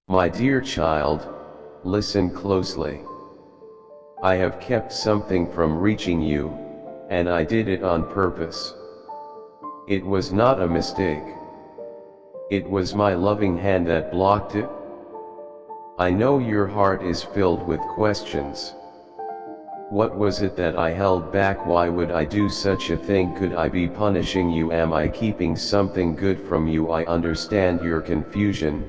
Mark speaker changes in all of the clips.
Speaker 1: My dear child, listen closely. I have kept something from reaching you, and I did it on purpose. It was not a mistake. It was my loving hand that blocked it. I know your heart is filled with questions. What was it that I held back? Why would I do such a thing? Could I be punishing you? Am I keeping something good from you? I understand your confusion,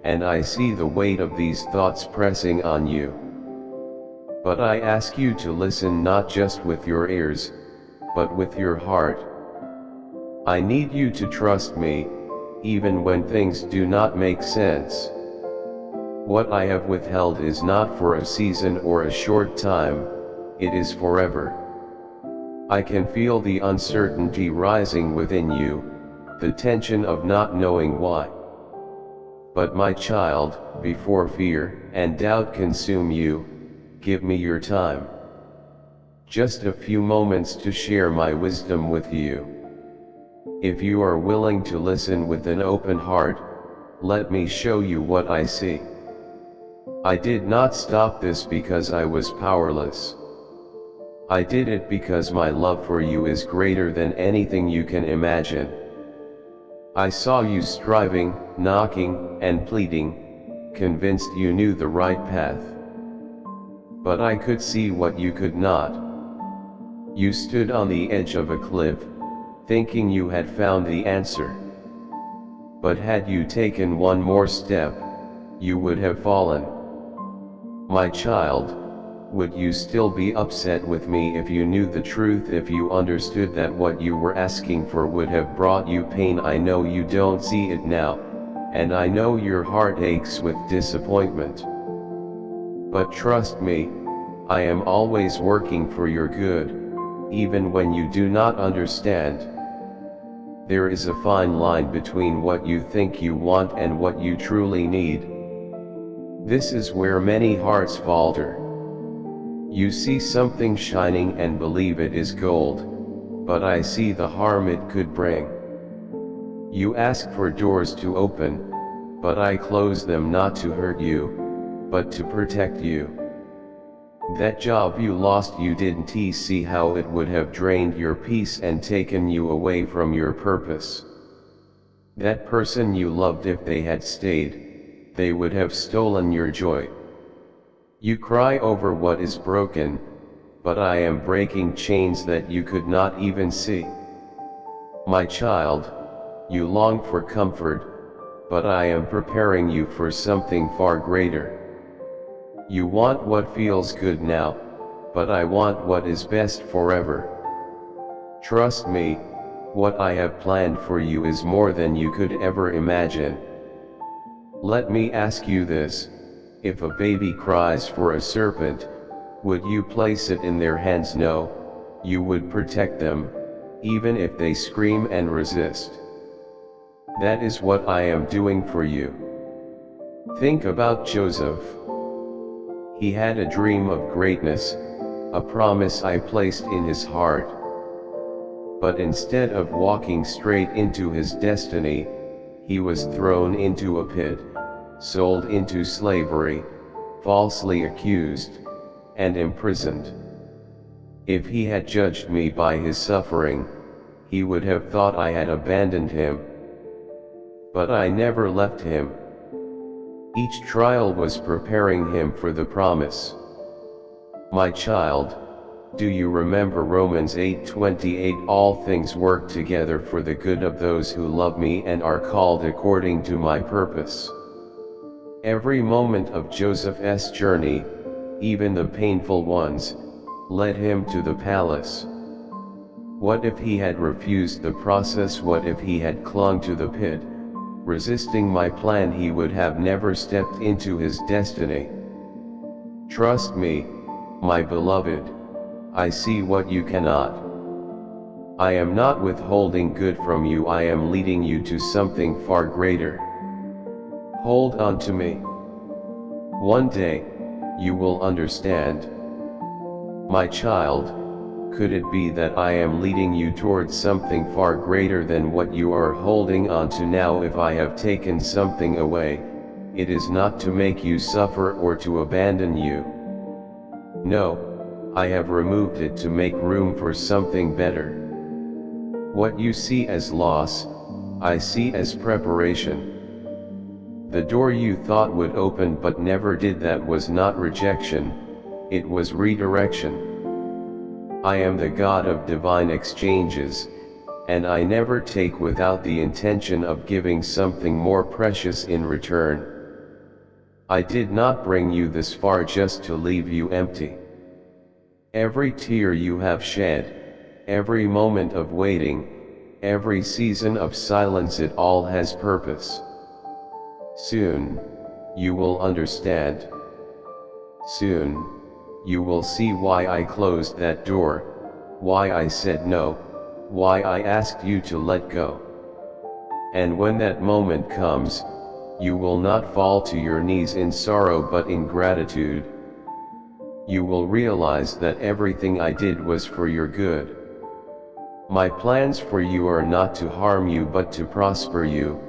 Speaker 1: and I see the weight of these thoughts pressing on you. But I ask you to listen not just with your ears, but with your heart. I need you to trust me, even when things do not make sense. What I have withheld is not for a season or a short time, it is forever. I can feel the uncertainty rising within you, the tension of not knowing why. But my child, before fear and doubt consume you, give me your time. Just a few moments to share my wisdom with you. If you are willing to listen with an open heart, let me show you what I see. I did not stop this because I was powerless. I did it because my love for you is greater than anything you can imagine. I saw you striving, knocking, and pleading, convinced you knew the right path. But I could see what you could not. You stood on the edge of a cliff, thinking you had found the answer. But had you taken one more step, you would have fallen. My child, would you still be upset with me if you knew the truth, if you understood that what you were asking for would have brought you pain? I know you don't see it now, and I know your heart aches with disappointment. But trust me, I am always working for your good, even when you do not understand. There is a fine line between what you think you want and what you truly need. This is where many hearts falter. You see something shining and believe it is gold, but I see the harm it could bring. You ask for doors to open, but I close them not to hurt you, but to protect you. That job you lost, you didn't see how it would have drained your peace and taken you away from your purpose. That person you loved, if they had stayed, they would have stolen your joy. You cry over what is broken, but I am breaking chains that you could not even see. My child, you long for comfort, but I am preparing you for something far greater. You want what feels good now, but I want what is best forever. Trust me, what I have planned for you is more than you could ever imagine. Let me ask you this. If a baby cries for a serpent, would you place it in their hands? No, you would protect them, even if they scream and resist. That is what I am doing for you. Think about Joseph. He had a dream of greatness, a promise I placed in his heart. But instead of walking straight into his destiny, he was thrown into a pit, sold into slavery, falsely accused, and imprisoned. If he had judged me by his suffering, he would have thought I had abandoned him. But I never left him. Each trial was preparing him for the promise. My child, do you remember Romans 8:28? All things work together for the good of those who love me and are called according to my purpose. Every moment of Joseph's journey, even the painful ones, led him to the palace. What if he had refused the process? What if he had clung to the pit, resisting my plan? He would have never stepped into his destiny. Trust me, my beloved, I see what you cannot. I am not withholding good from you, I am leading you to something far greater. Hold on to me. One day, you will understand. My child, could it be that I am leading you towards something far greater than what you are holding on to now? If I have taken something away, it is not to make you suffer or to abandon you. No, I have removed it to make room for something better. What you see as loss, I see as preparation. The door you thought would open but never did, that was not rejection, it was redirection. I am the God of divine exchanges, and I never take without the intention of giving something more precious in return. I did not bring you this far just to leave you empty. Every tear you have shed, every moment of waiting, every season of silence, it all has purpose. Soon, you will understand. Soon, you will see why I closed that door, why I said no, why I asked you to let go. And when that moment comes, you will not fall to your knees in sorrow but in gratitude. You will realize that everything I did was for your good. My plans for you are not to harm you but to prosper you,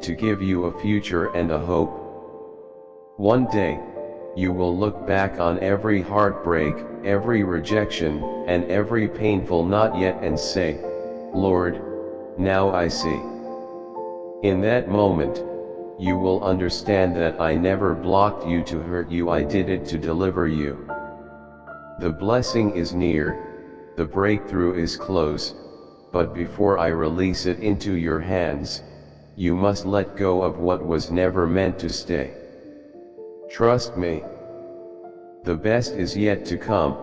Speaker 1: to give you a future and a hope. One day, you will look back on every heartbreak, every rejection, and every painful not yet and say, Lord, now I see. In that moment, you will understand that I never blocked you to hurt you, I did it to deliver you. The blessing is near, the breakthrough is close, but before I release it into your hands, you must let go of what was never meant to stay. Trust me. The best is yet to come.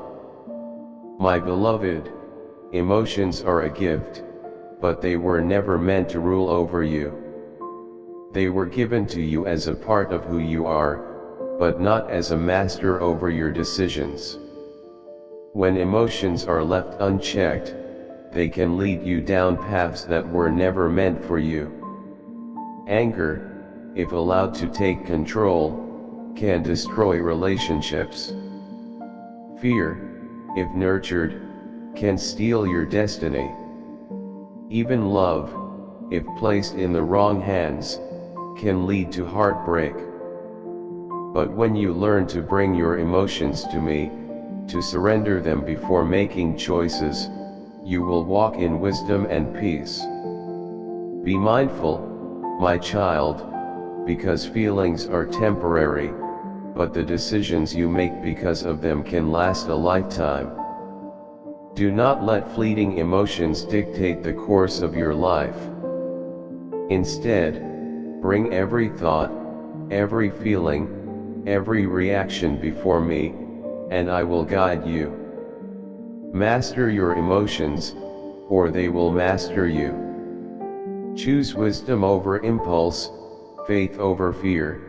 Speaker 1: My beloved, emotions are a gift, but they were never meant to rule over you. They were given to you as a part of who you are, but not as a master over your decisions. When emotions are left unchecked, they can lead you down paths that were never meant for you. Anger, if allowed to take control, can destroy relationships. Fear, if nurtured, can steal your destiny. Even love, if placed in the wrong hands, can lead to heartbreak. But when you learn to bring your emotions to me, to surrender them before making choices, you will walk in wisdom and peace. Be mindful, my child, because feelings are temporary, but the decisions you make because of them can last a lifetime. Do not let fleeting emotions dictate the course of your life. Instead, bring every thought, every feeling, every reaction before me, and I will guide you. Master your emotions, or they will master you. Choose wisdom over impulse, faith over fear,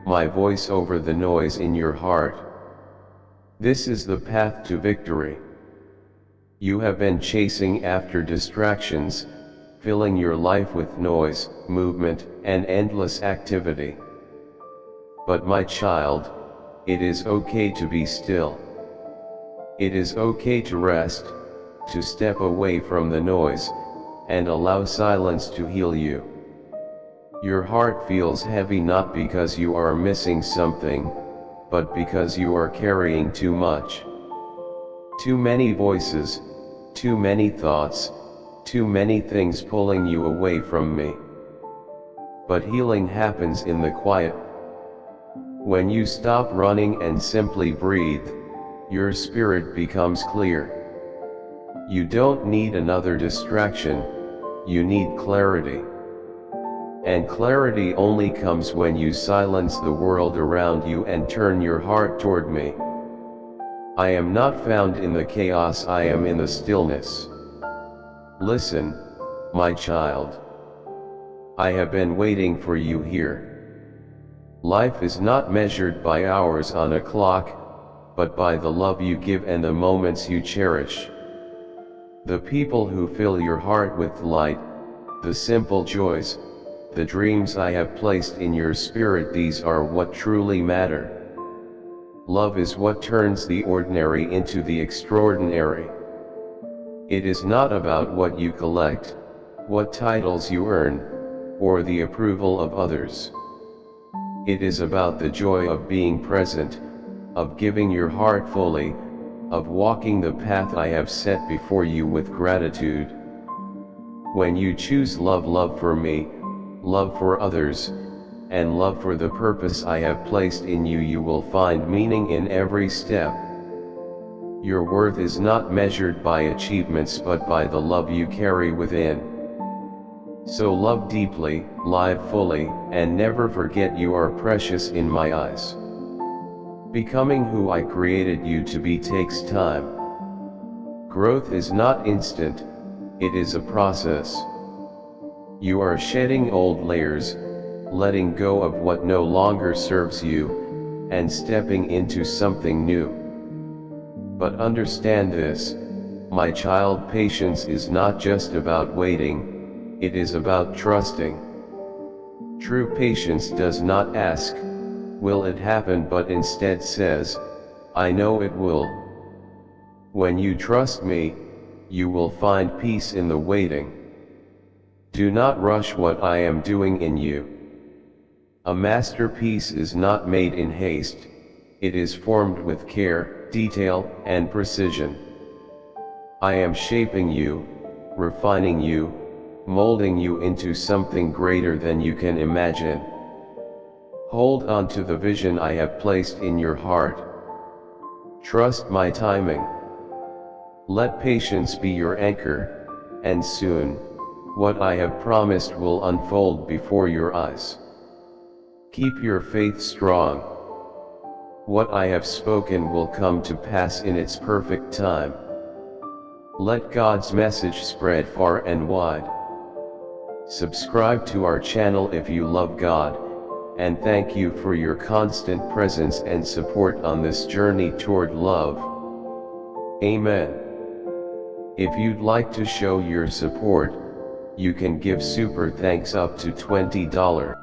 Speaker 1: my voice over the noise in your heart. This is the path to victory. You have been chasing after distractions, filling your life with noise, movement, and endless activity. But my child, it is okay to be still. It is okay to rest, to step away from the noise, and allow silence to heal you. Your heart feels heavy not because you are missing something, but because you are carrying too much. Too many voices, too many thoughts, too many things pulling you away from me. But healing happens in the quiet. When you stop running and simply breathe, your spirit becomes clear. You don't need another distraction, you need clarity. And clarity only comes when you silence the world around you and turn your heart toward me. I am not found in the chaos, I am in the stillness. Listen, my child. I have been waiting for you here. Life is not measured by hours on a clock, but by the love you give and the moments you cherish. The people who fill your heart with light, the simple joys, the dreams I have placed in your spirit, these are what truly matter. Love is what turns the ordinary into the extraordinary. It is not about what you collect, what titles you earn, or the approval of others. It is about the joy of being present, of giving your heart fully, of walking the path I have set before you with gratitude. When you choose love for me, love for others, and love for the purpose I have placed in you, you will find meaning in every step. Your worth is not measured by achievements but by the love you carry within. So love deeply, live fully, and never forget you are precious in my eyes. Becoming who I created you to be takes time. Growth is not instant, it is a process. You are shedding old layers, letting go of what no longer serves you, and stepping into something new. But understand this, my child, patience is not just about waiting, it is about trusting. True patience does not ask, will it happen, but instead says, I know it will. When you trust me, you will find peace in the waiting. Do not rush what I am doing in you. A masterpiece is not made in haste, it is formed with care, detail, and precision. I am shaping you, refining you, molding you into something greater than you can imagine. Hold on to the vision I have placed in your heart. Trust my timing. Let patience be your anchor, and soon, what I have promised will unfold before your eyes. Keep your faith strong. What I have spoken will come to pass in its perfect time. Let God's message spread far and wide. Subscribe to our channel if you love God, and thank you for your constant presence and support on this journey toward love. Amen. If you'd like to show your support, you can give super thanks up to $20.